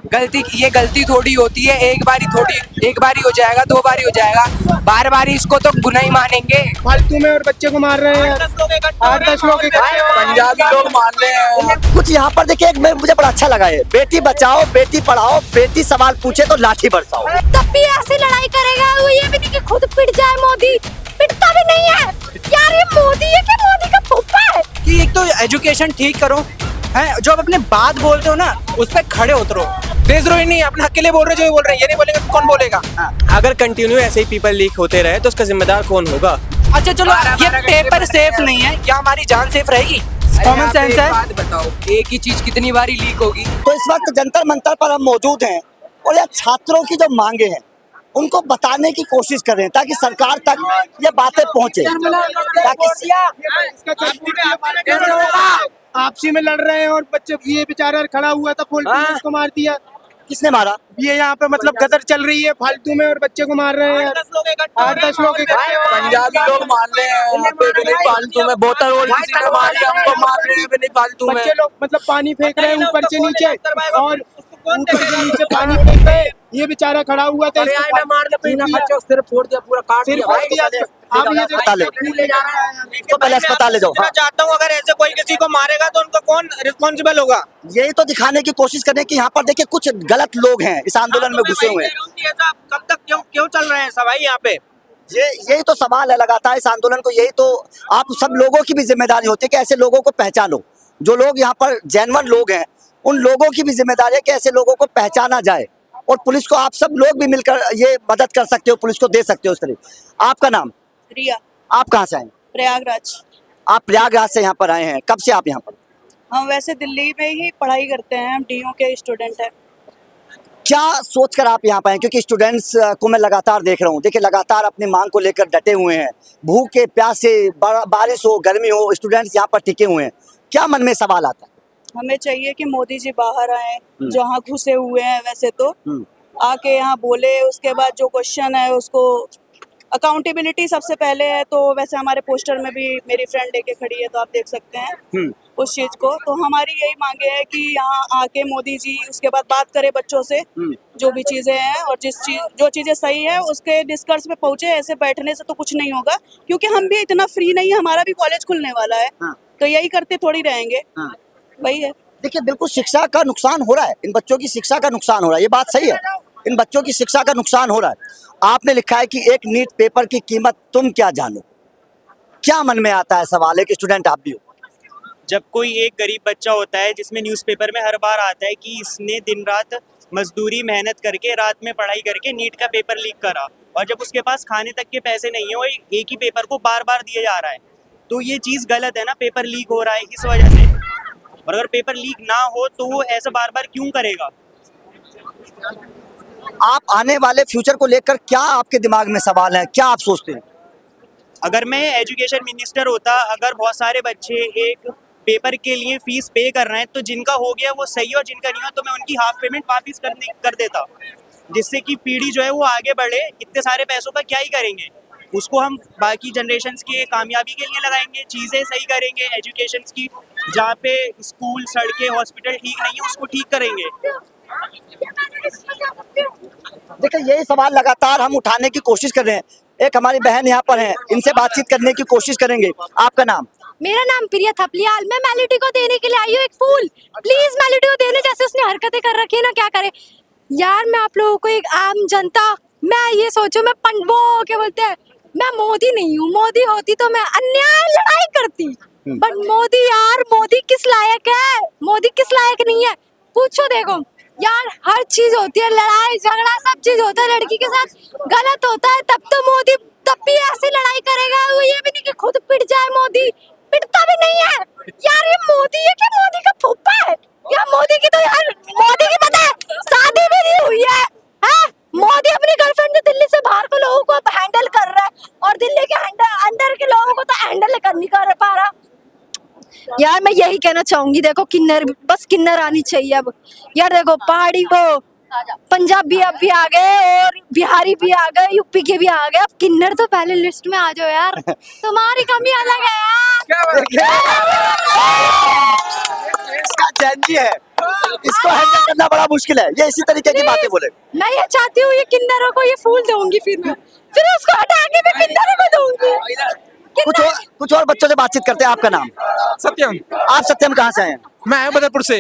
गलती ये गलती थोड़ी होती है, एक बारी हो जाएगा, 2 बारी हो जाएगा, बार बार इसको तो गुनाह ही मानेंगे। फालतू में और बच्चे को मार रहे हैं। 8-10 लोग इकट्ठे हो, पंजाबी लोग मान रहे हैं। कुछ यहाँ पर देखिए, एक मुझे बड़ा अच्छा लगा है, बेटी बचाओ बेटी पढ़ाओ, बेटी सवाल पूछे तो लाठी बरसाओ। तब भी ऐसी लड़ाई करेगा वो, ये भी नहीं कि खुद पिट जाए मोदी, पिटता भी नहीं है यार। ये मोदी है कि मोदी का फूफा है? कि एक तो एजुकेशन ठीक करो हैं, जो आप अपने बात बोलते हो ना उस पर खड़े उतरो। देशद्रोही नहीं, अपने हक के लिए बोल रहे हो, जो ये बोल रहे हैं, ये नहीं बोलेंगे तो कौन बोलेगा। अगर कंटिन्यू ऐसे ही पेपर लीक होते रहे तो उसका जिम्मेदार कौन होगा? अच्छा चलो, ये पेपर सेफ नहीं है, क्या हमारी जान सेफ रहेगी? कॉमन सेंस है। बात बताओ, एक ही चीज कितनी बारी लीक होगी? तो इस वक्त जंतर मंतर पर हम मौजूद हैं और यह छात्रों की जो मांगे हैं उनको बताने की कोशिश कर रहे हैं ताकि सरकार तक ये बातें पहुंचे, ताकि आपसी में लड़ रहे हैं और बच्चे, ये बेचारा खड़ा हुआ था, पुलिस उसको मार दिया। किसने मारा? ये यहाँ पे मतलब गदर चल रही है फालतू में और बच्चे को मार रहे हैं। 8-10 लोग इकट्ठे हो, पंजाबी लोग मान रहे हैं यहाँ पे भी नहीं फालतू में, बोतल और किसी ने मारी, हमको मार रहे हैं भी नहीं फालतू में। बच्चे लोग मतलब पानी फेंक रहे हैं ऊपर से नीचे, और ऊपर से नीचे पानी फेंक रहे हैं। ये बेचारा खड़ा हुआ था, सिर्फ फोड़ दिया, पूरा काट सिर दिया। फोड़ दिया। अब ये जो अस्पताल ले तो पहले अस्पताल ले जाओ। हाँ। चाहता हूँ अगर ऐसे कोई किसी को मारेगा तो उनको कौन रिस्पॉन्सिबल होगा? यही तो दिखाने की कोशिश करें कि यहाँ पर देखिए कुछ गलत लोग हैं इस आंदोलन में घुसे हुए हैं। कब तक क्यों चल रहे हैं सब भाई यहाँ पे? यही तो सवाल है लगातार इस आंदोलन को। यही तो आप सब लोगों की भी जिम्मेदारी होती है कि ऐसे लोगों को पहचानो, जो लोग यहाँ पर जेन्युइन लोग हैं उन लोगों की भी जिम्मेदारी है कि ऐसे लोगों को पहचाना जाए, और पुलिस को आप सब लोग भी मिलकर ये मदद कर सकते हो, पुलिस को दे सकते हो इस तरह। आपका नाम? रिया। आप कहाँ से आए? प्रयागराज। आप प्रयागराज से यहाँ पर आए हैं, कब से आप यहाँ पर? हम वैसे दिल्ली में ही पढ़ाई करते हैं, हम डीयू के स्टूडेंट हैं। क्या सोचकर आप यहाँ पर आए? क्योंकि स्टूडेंट्स को मैं लगातार देख रहा हूँ, देखिए लगातार अपनी मांग को लेकर डटे हुए हैं, भूखे प्यासे, बारिश हो गर्मी हो, स्टूडेंट्स यहाँ पर टिके हुए हैं। क्या मन में सवाल आता है? हमें चाहिए कि मोदी जी बाहर आए, जहाँ घुसे हुए हैं वैसे तो आके यहाँ बोले, उसके बाद जो क्वेश्चन है उसको अकाउंटेबिलिटी सबसे पहले है। तो वैसे हमारे पोस्टर में भी मेरी फ्रेंड लेके खड़ी है, तो आप देख सकते हैं उस चीज को। तो हमारी यही मांगे है कि यहाँ आके मोदी जी उसके बाद बात करे बच्चों से, जो भी चीजें हैं, और जो चीजें सही है उसके डिस्कर्स पे पहुंचे। ऐसे बैठने से तो कुछ नहीं होगा, क्योंकि हम भी इतना फ्री नहीं है, हमारा भी कॉलेज खुलने वाला है। तो यही करते थोड़ी रहेंगे, वही है। देखिए बिल्कुल शिक्षा का नुकसान हो रहा है, इन बच्चों की शिक्षा का नुकसान हो रहा है, ये बात सही है, इन बच्चों की शिक्षा का नुकसान हो रहा है। आपने लिखा है कि एक नीट पेपर की कीमत तुम क्या जानो। क्या मन में आता है सवाल है कि स्टूडेंट आप भी हो? जब कोई एक गरीब बच्चा होता है जिसमें न्यूज़पेपर में हर बार आता है कि इसने दिन रात मजदूरी मेहनत करके रात में पढ़ाई करके नीट का पेपर लीक करा, और जब उसके पास खाने तक के पैसे नहीं है वो एक ही पेपर को बार बार दिया जा रहा है, तो ये चीज़ गलत है ना। पेपर लीक हो रहा है इस वजह से, और अगर पेपर लीक ना हो तो वो ऐसा बार बार क्यों करेगा? आप आने वाले फ्यूचर को लेकर क्या आपके दिमाग में सवाल है, क्या आप सोचते हैं? अगर मैं एजुकेशन मिनिस्टर होता, अगर बहुत सारे बच्चे एक पेपर के लिए फीस पे कर रहे हैं, तो जिनका हो गया वो सही और जिनका नहीं हुआ तो मैं उनकी हाफ पेमेंट वापिस कर देता, जिससे कि पीढ़ी जो है वो आगे बढ़े। इतने सारे पैसों का क्या ही करेंगे, उसको हम बाकी जनरेशन्स के कामयाबी के लिए लगाएंगे, चीज़ें सही करेंगे एजुकेशन की। जहाँ पे स्कूल सड़कें हॉस्पिटल ठीक नहीं है उसको ठीक करेंगे। देखिए यही सवाल लगातार हम उठाने की कोशिश कर रहे हैं। एक हमारी बहन यहाँ पर हैं, इनसे बातचीत करने की कोशिश करेंगे। आपका नाम? मेरा नाम प्रिया थपलियाल। मैं मेलिडी को देने के लिए आई हूँ एक फूल। प्लीज मेलिडी को देने, जैसे उसने हरकतें कर रखी है ना, क्या करे यार। मैं आप लोगों को एक आम जनता, मैं ये सोचूं, मैं वो क्या बोलते हैं, मैं मोदी नहीं हूँ। मोदी होती तो मैं अन्याय लड़ाई करती, बट मोदी यार, मोदी किस लायक है, मोदी किस लायक नहीं है पूछो। देखो यार, हर चीज होती है, लड़ाई झगड़ा सब चीज होता है, लड़की के साथ गलत होता है तब तो मोदी तब भी ऐसी लड़ाई करेगा। वो ये भी नहीं कि खुद पिट जाए, मोदी पिटता भी नहीं है यार। ये मोदी है कि मोदी का फूफा है यार? मोदी की तो यार, मोदी की पता है शादी भी नहीं हुई है, मोदी अपनी गर्लफ्रेंड ने दिल्ली से बाहर को लोगों को हैंडल कर रहा है, और दिल्ली के अंदर के लोगों को तो हैंडल नहीं कर पा रहा यार। मैं यही कहना चाहूंगी, देखो किन्नर, बस किन्नर आनी चाहिए अब यार। देखो पहाड़ी को पंजाबी अब भी आ गए, और बिहारी भी आ गए, यूपी के भी आ गए, अब किन्नर तो पहले लिस्ट में आ जाओ यार। तुम्हारी कमी अलग है यार। इसका चैन जी है, इसको हैंडल करना बड़ा मुश्किल है, ये इसी तरीके की बातें बोले। मैं ये चाहती हूँ ये किन्नरों को ये फूल दूंगी, फिर उसको हटा के मैं किन्नरों को दूंगी। कुछ और बच्चों से बातचीत करते हैं। आपका नाम? सत्यम। आप सत्यम कहाँ से हैं? मैं आया बदरपुर से।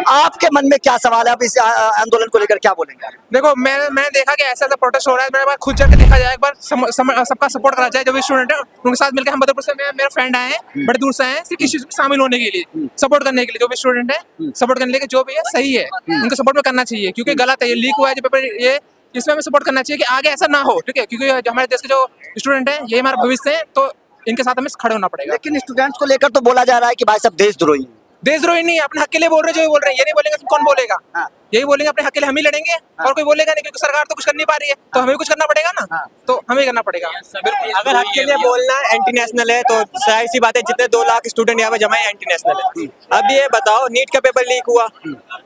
आपके मन में क्या सवाल है, आप इस आंदोलन को लेकर क्या बोलेंगे? देखो मैंने देखा कि ऐसा प्रोटेस्ट हो रहा है, मेरे पास खुद जाकर देखा जाए, एक बार सबका सपोर्ट करा जाए। जो भी स्टूडेंट है उनके साथ मिलकर हम बदरपुर से मेरे फ्रेंड आए हैं, बड़े दूर से आए हैं सिर्फ इस चीज में शामिल होने के लिए, सपोर्ट करने के लिए। जो भी स्टूडेंट है सपोर्ट करने के लिए, जो भी है सही है, उनको सपोर्ट में करना चाहिए, क्योंकि गलत है ये लीक हुआ है जो पेपर, ये इसमें हमें सपोर्ट करना चाहिए कि आगे ऐसा ना हो, ठीक है? क्योंकि हमारे देश के जो स्टूडेंट है ये हमारा भविष्य है, तो इनके साथ हमें खड़े होना पड़ेगा। लेकिन स्टूडेंट्स को लेकर तो बोला जा रहा है कि भाई सब देशद्रोही हैं। देशद्रोही नहीं, अपने हक के लिए बोल रहे, जो बोल रहे हैं, ये नहीं बोलेंगे तो कौन बोलेगा? हाँ। यही बोलेंगे अपने हक के लिए, हम ही लड़ेंगे और कोई बोलेगा नहीं, क्योंकि सरकार तो कुछ कर नहीं पा रही है, तो हमें कुछ करना पड़ेगा ना। हाँ। तो हमें करना पड़ेगा। अगर हक के लिए बोलना एंटी नेशनल है तो जाहिर सी बात है जितने 2 लाख स्टूडेंट यहाँ पे जमा है एंटी नेशनल है। अब ये बताओ, नीट का पेपर लीक हुआ,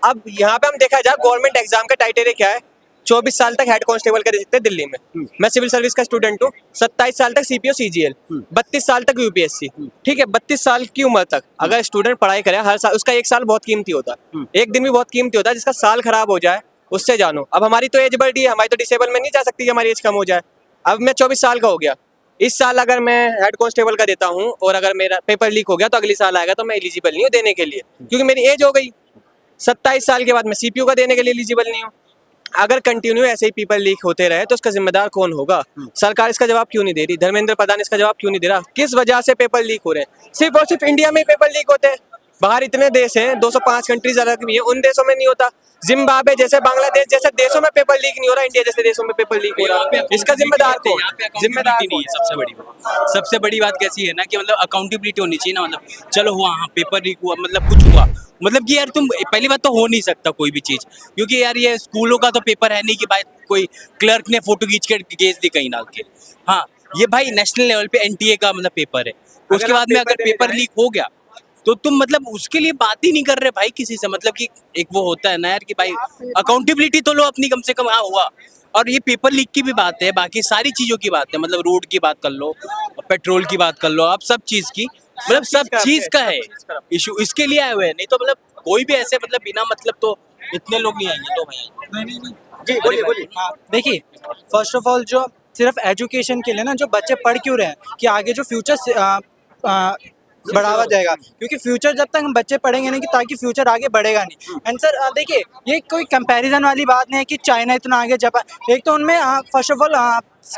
अब यहाँ पे हम देखा जाए गवर्नमेंट एग्जाम का क्राइटेरिया क्या है? 24 साल तक हेड कांस्टेबल का दे सकते हैं दिल्ली में। मैं सिविल सर्विस का स्टूडेंट हूँ, 27 साल तक सीपीओ सीजीएल, 32 साल तक यूपीएससी। ठीक है, 32 साल की उम्र तक अगर स्टूडेंट पढ़ाई करे हर साल, उसका एक साल बहुत कीमती होता है, एक दिन भी बहुत कीमती होता है। जिसका साल खराब हो जाए उससे जानो। अब हमारी तो एज बढ़ी है, हमारी तो डिसेबल में नहीं जा सकती कि हमारी एज कम हो जाए। अब मैं 24 साल का हो गया, इस साल अगर मैं हेड कांस्टेबल का देता हूँ और अगर मेरा पेपर लीक हो गया तो अगली साल आएगा तो मैं एलिजिबल नहीं हूँ देने के लिए, क्योंकि मेरी एज हो गई। 27 साल के बाद मैं सीपीयू का देने के लिए एलिजिबल नहीं हूँ। अगर कंटिन्यू ऐसे ही पेपर लीक होते रहे तो उसका जिम्मेदार कौन होगा? सरकार इसका जवाब क्यों नहीं दे रही? धर्मेंद्र प्रधान इसका जवाब क्यों नहीं दे रहा? किस वजह से पेपर लीक हो रहे हैं? सिर्फ और सिर्फ इंडिया में पेपर लीक होते हैं, बाहर इतने देश हैं, 205 कंट्रीज अलग भी है, उन देशों में नहीं होता। जिम्बाब्वे जैसे, बांग्लादेश जैसे देशों में पेपर लीक नहीं हो रहा, इंडिया जैसे देशों में पेपर लीक हो रहा है। इसका जिम्मेदार कौन? जिम्मेदार नहीं है। सबसे बड़ी बात कैसी है ना कि मतलब अकाउंटेबिलिटी होनी चाहिए ना। मतलब चलो हुआ, हाँ पेपर लीक हुआ, मतलब कुछ हुआ, मतलब कि यार तुम पहली बात तो हो नहीं सकता कोई भी चीज, क्योंकि यार ये स्कूलों का तो पेपर है नहीं कि भाई कोई क्लर्क ने फोटो खींच के केस दी कहीं डाल के। हाँ, ये भाई नेशनल लेवल पे एनटीए का मतलब पेपर है। उसके बाद में अगर पेपर लीक हो गया तो तुम मतलब उसके लिए बात ही नहीं कर रहे भाई किसी से। मतलब कि एक वो होता है ना यार कि भाई अकाउंटेबिलिटी तो लो अपनी कम से कम। हाँ हुआ, और ये पेपर लीक की भी बात है, बाकी सारी चीजों की बात है, मतलब रोड की बात कर लो, पेट्रोल की बात कर लो, आप सब चीज की, मतलब सब चीज का है इशू, इसके लिए आए हुए हैं। नहीं तो मतलब कोई भी ऐसे मतलब बिना मतलब तो इतने लोग नहीं आएंगे। तो भाई जी बोलिए बोलिए। देखिए, फर्स्ट ऑफ ऑल जो सिर्फ एजुकेशन के लिए ना, जो बच्चे पढ़ क्यों रहे हैं कि आगे जो फ्यूचर बढ़ावा जाएगा, क्योंकि फ्यूचर जब तक हम बच्चे पढ़ेंगे नहीं कि ताकि फ्यूचर आगे बढ़ेगा नहीं। एंड सर देखिए, ये कोई कंपैरिजन वाली बात नहीं है कि चाइना इतना आगे, जापान, एक तो उनमें first of all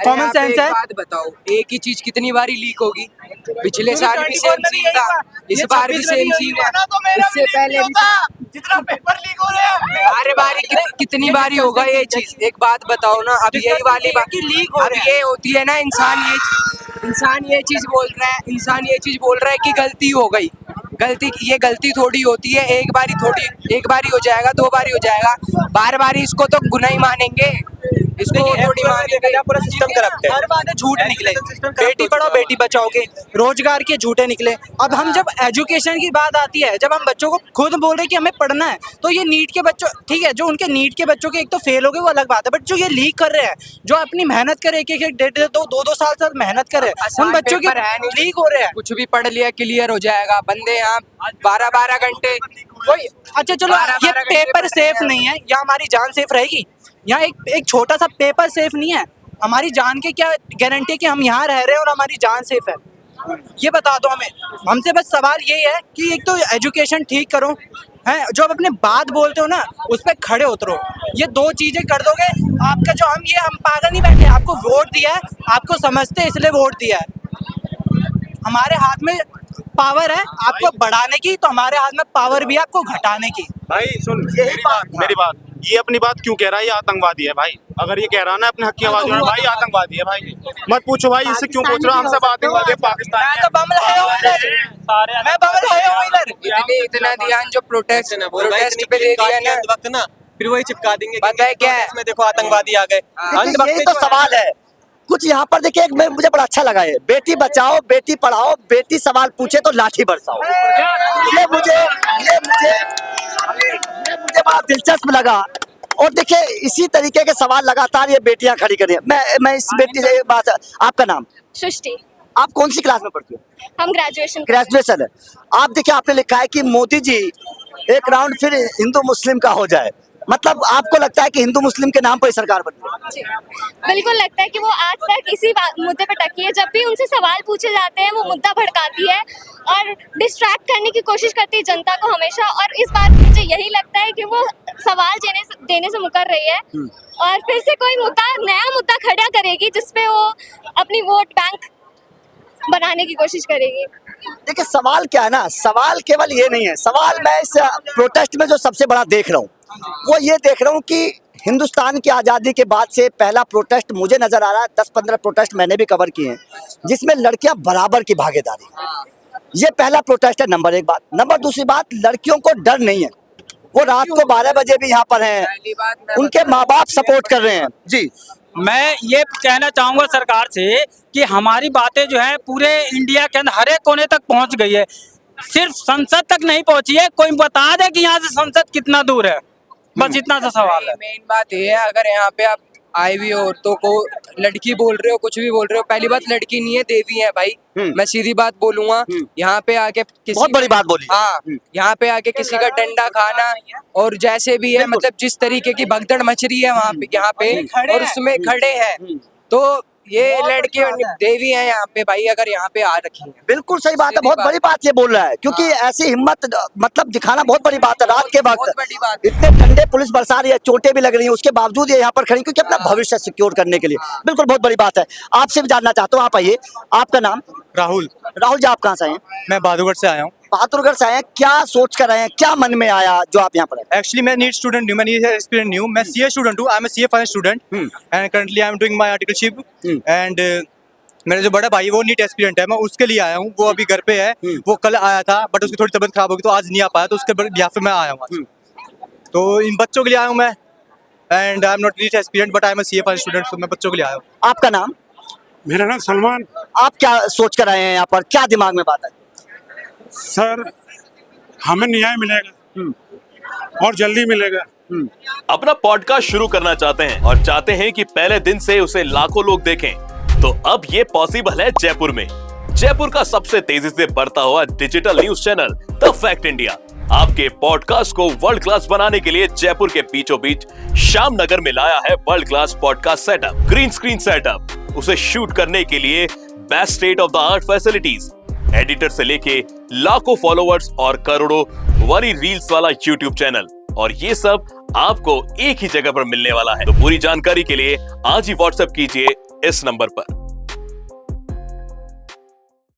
common sense है। बात बताओ, एक ही चीज कितनी बारी लीक होगी? पिछले साल भी सेम सीन था, इस बार भी सेम सीन है, इससे पहले भी जितना पेपर लीक हो रहा है हर बारी कितनी बारी होगा ये चीज? एक बात बताओ ना, अब यही वाली बात लीक, अब ये होती है ना, इंसान ये चीज बोल रहा है, इंसान ये चीज बोल रहा है कि गलती हो गई। ये गलती थोड़ी होती है, एक बारी हो जाएगा, 2 बारी हो जाएगा, बार इसको तो गुनाह ही मानेंगे, इसको थोड़ी मानेंगे। पूरा सिस्टम करप्ट है। हर बात है झूठ निकले, बेटी पढ़ाओ बेटी बचाओ के, रोजगार के झूठे निकले। अब हम जब एजुकेशन की बात आती है, जब हम बच्चों को खुद बोल रहे हैं कि हमें पढ़ना है, तो ये नीट के बच्चों, ठीक है, जो उनके नीट के बच्चों के एक तो फेल हो गए वो अलग बात है, बट जो ये लीक कर रहे हैं, जो अपनी मेहनत कर एक 1.5 2 साल मेहनत कर रहे हैं, उन बच्चों के लीक हो रहे हैं। कुछ भी पढ़ लिया क्लियर हो जाएगा, बंदे यहाँ 12 घंटे कोई अच्छा चलो, ये पेपर सेफ नहीं है, या हमारी जान सेफ रहेगी? यहाँ एक छोटा सा पेपर सेफ नहीं है, हमारी जान के क्या गारंटी है कि हम यहाँ रह रहे हैं और हमारी जान सेफ है? ये बता दो हमें। हमसे बस सवाल यही है कि एक तो एजुकेशन ठीक करो, हैं, जो आप अपने बात बोलते हो ना उस पर खड़े उतरो। ये 2 चीजें कर दोगे, आपका जो हम पागल नहीं बैठे, आपको वोट दिया है, आपको समझते हैं इसलिए वोट दिया है। हमारे हाथ में पावर है आपको बढ़ाने की, तो हमारे हाथ में पावर भी है आपको घटाने की। भाई सुन, मेरी बात, ये अपनी बात क्यों कह रहा है? ये आतंकवादी है भाई। अगर ये कह रहा है ना अपने हक की आवाज उठाना, भाई आतंकवादी है भाई। मत पूछो भाई इससे क्यों पूछ रहा, हम सब आतंकवादी है, पाकिस्तान। मैं तो बम लाया हूं इधर, इतना ध्यान जो प्रोटेस्ट पे दे दिया ना, वक्त ना फिर वही चिपका देंगे। पता है क्या है? इसमें देखो आतंकवादी आ गए। यही तो सवाल है। कुछ यहाँ पर देखिए, एक मुझे बड़ा अच्छा लगा है, बेटी बचाओ बेटी पढ़ाओ, बेटी सवाल पूछे तो लाठी बरसाओ। ये मुझे बड़ा दिलचस्प लगा। और देखिए, इसी तरीके के सवाल लगातार ये बेटियां खड़ी करें। मैं इस बेटी से एक बात, आपका नाम? सृष्टि। आप कौन सी क्लास में पढ़ती हो? हम ग्रेजुएशन ग्रेजुएशन है। आप देखिए, आपने लिखा है कि मोदी जी एक राउंड फिर हिंदू मुस्लिम का हो जाए। मतलब आपको लगता है कि हिंदू मुस्लिम के नाम पर ही सरकार बनी? बिल्कुल लगता है कि वो आज तक इसी मुद्दे पे टकी है। जब भी उनसे सवाल पूछे जाते हैं वो मुद्दा भड़काती है और डिस्ट्रैक्ट करने की कोशिश करती है जनता को हमेशा। और इस बार मुझे यही लगता है कि वो सवाल देने से मुकर रही है और फिर से कोई नया मुद्दा खड़ा करेगी जिसपे वो अपनी वोट बैंक बनाने की कोशिश करेगी। देखिए सवाल क्या है ना, सवाल केवल ये नहीं है। सवाल मैं इस प्रोटेस्ट में जो सबसे बड़ा देख रहा हूँ वो ये देख रहा हूँ कि हिंदुस्तान की आज़ादी के बाद से पहला प्रोटेस्ट मुझे नजर आ रहा है। 10-15 प्रोटेस्ट मैंने भी कवर किए हैं जिसमें लड़कियां बराबर की भागीदारी। ये पहला प्रोटेस्ट है, नंबर 1 बात। नंबर 2 बात, लड़कियों को डर नहीं है। वो रात को 12 बजे भी यहाँ पर हैं, उनके माँ बाप सपोर्ट कर रहे हैं। जी, मैं ये कहना चाहूंगा सरकार से कि हमारी बातें जो है पूरे इंडिया के अंदर हर एक कोने तक पहुंच गई है, सिर्फ संसद तक नहीं पहुंची है। कोई बता दे कि यहाँ से संसद कितना दूर है, बस इतना सा सवाल है। मेन बात ये है, अगर यहाँ पे आप आई हुई औरतों को लड़की बोल रहे हो, कुछ भी बोल रहे हो, पहली बात लड़की नहीं है, देवी है भाई। मैं सीधी बात बोलूंगा, यहाँ पे आके बहुत बड़ी बात बोली। हाँ, यहाँ पे आके किसी का डंडा खाना और जैसे भी है, मतलब जिस तरीके की भगदड़ मच रही है वहाँ पे, यहाँ पे और उसमें खड़े हैं, तो ये लड़के देवी हैं यहाँ पे भाई, अगर यहाँ पे आ रखी है। बिल्कुल सही बात है, बहुत बड़ी बात ये बोल रहा है, क्योंकि ऐसी हिम्मत मतलब दिखाना बहुत बड़ी बात है। रात के वक्त इतने ठंडे पुलिस बरसा रही है, चोटें भी लग रही है, उसके बावजूद ये यहाँ पर खड़ी, क्योंकि अपना भविष्य सिक्योर करने के लिए। बिल्कुल बहुत बड़ी बात है। आपसे भी जानना चाहता हूँ, आप आइए, आपका नाम? राहुल। राहुल जी, आप कहाँ से आए हैं? मैं बहादुरगढ़ से आया हूँ। बहादुरगढ़ से आए हैं, क्या सोच कर आए हैं, क्या मन में आया जो आप यहाँ पर आए? एक्चुअली मैं नीट स्टूडेंट हूँ, मैं नीट एस्पिरेंट नहीं हूँ, मैं सीए स्टूडेंट हूँ। आई am CA final student and currently I am doing my articleship and मेरा जो बड़ा भाई वो नीट एस्पिरेंट है, मैं उसके लिए आया हूँ। वो अभी घर पे है, वो कल आया था बट उसकी थोड़ी तबीयत खराब होगी तो आज नहीं आ पाया, तो उसके बिहाफ पे मैं आया हूँ। तो इन बच्चों के लिए आया हूँ मैं, and I am not NEET aspirant but I am CA final student, तो मैं बच्चों के लिए आया हूँ। आपका नाम? मेरा नाम सलमान। आप क्या सोच कर आए हैं यहाँ पर, क्या दिमाग में बात है? सर, हमें न्याय मिलेगा और जल्दी मिलेगा। अपना पॉडकास्ट शुरू करना चाहते हैं और चाहते हैं कि पहले दिन से उसे लाखों लोग देखें, तो अब ये पॉसिबल है जयपुर में। जयपुर का सबसे तेजी से बढ़ता हुआ digital news channel the fact India आपके पॉडकास्ट को वर्ल्ड क्लास बनाने के लिए जयपुर के बीचों बीच श्याम नगर में लाया है world class podcast setup, green screen setup. उसे शूट करने के लिए best state of the art facilities, editor से लेके लाखों फॉलोअर्स और करोड़ों वाली रील्स वाला यूट्यूब चैनल, और ये सब आपको एक ही जगह पर मिलने वाला है। तो पूरी जानकारी के लिए आज ही व्हाट्सएप कीजिए इस नंबर पर।